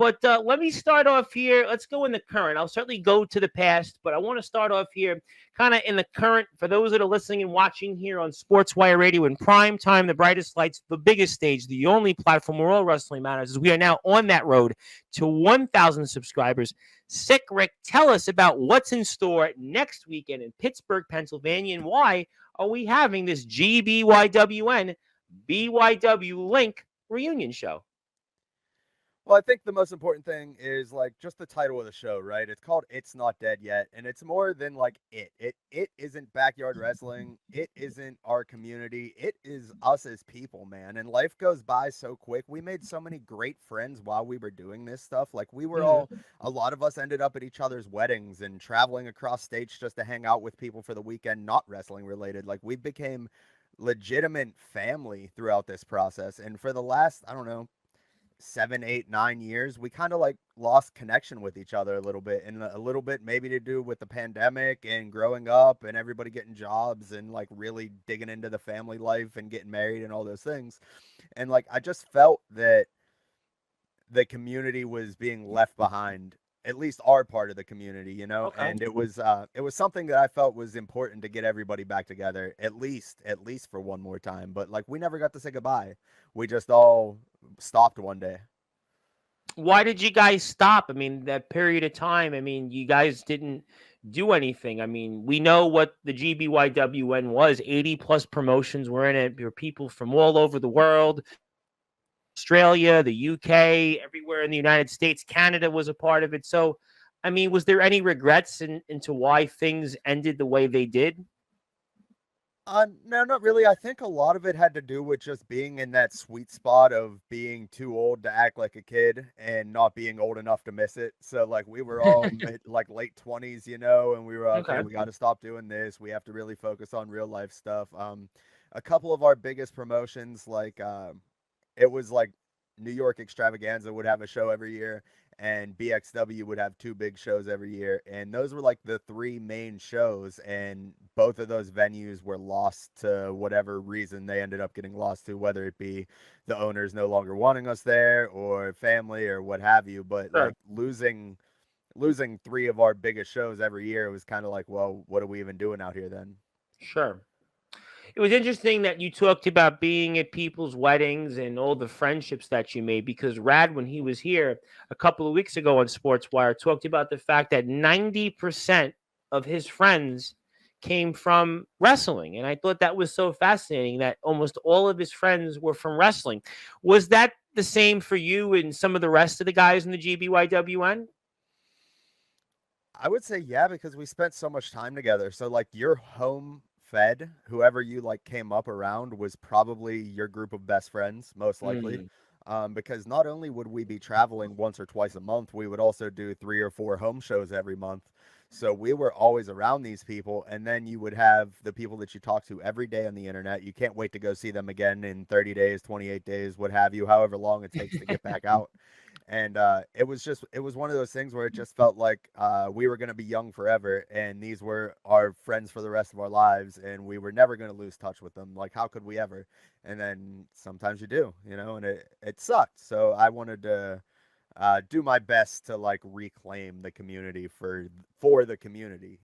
But let me start off here. Let's go in the current. I'll certainly go to the past, but I want to start off here kind of in the current for those that are listening and watching here on Sportswire Radio in prime time, the brightest lights, the biggest stage, the only platform where all wrestling matters. Is we are now on that road to 1,000 subscribers. Sic Ric, tell us about what's in store next weekend in Pittsburgh, Pennsylvania, and why are we having this GBYWN BYW Link reunion show? Well, I think the most important thing is like just the title of the show, right? It's called It's Not Dead Yet, and it's more than like it isn't backyard wrestling. It isn't our community. It is us as people, man. And life goes by so quick. We made so many great friends while we were doing this stuff. Like we were all a lot of us ended up at each other's weddings and traveling across states just to hang out with people for the weekend, not wrestling related. Like we became legitimate family throughout this process. And for the last, I don't know, 7, 8, 9 years, we kind of like lost connection with each other a little bit, and a little bit maybe to do with the pandemic and growing up and everybody getting jobs and like really digging into the family life and getting married and all those things. And like I just felt that the community was being left behind, at least our part of the community, you know. Okay. And it was something that I felt was important to get everybody back together, at least for one more time. But like we never got to say goodbye. We just all stopped one day. Why did you guys stop? I mean, that period of time, I mean, you guys didn't do anything. I mean, we know what the GBYWN was. 80 plus promotions were in it. There were people from all over the world, Australia, the UK, everywhere in the United States. Canada was a part of it. So, I mean, was there any regrets into why things ended the way they did? No, not really. I think a lot of it had to do with just being in that sweet spot of being too old to act like a kid and not being old enough to miss it. So like we were all like late 20s, you know, and we were okay, Okay. we got to stop doing this. We have to really focus on real life stuff. A couple of our biggest promotions, like it was like New York Extravaganza would have a show every year, and BXW would have two big shows every year. And those were like the three main shows. And both of those venues were lost to whatever reason they ended up getting lost to, whether it be the owners no longer wanting us there or family or what have you. But Sure. like losing three of our biggest shows every year, it was kind of like, well, what are we even doing out here then? Sure. It was interesting that you talked about being at people's weddings and all the friendships that you made because Rad, when he was here a couple of weeks ago on SportsWire, talked about the fact that 90% of his friends came from wrestling. And I thought that was so fascinating that almost all of his friends were from wrestling. Was that the same for you and some of the rest of the guys in the GBYWN? I would say yeah, because we spent so much time together. So like your home fed, whoever you like came up around was probably your group of best friends, most likely. Mm, Because not only would we be traveling once or twice a month, we would also do 3 or 4 home shows every month. So we were always around these people. And then you would have the people that you talk to every day on the internet. You can't wait to go see them again in 30 days, 28 days, what have you, however long it takes to get back out. And it was one of those things where it just felt like we were going to be young forever, and these were our friends for the rest of our lives, and we were never going to lose touch with them. Like, how could we ever? And then sometimes you do, you know, and it sucked. So I wanted to do my best to like reclaim the community for the community.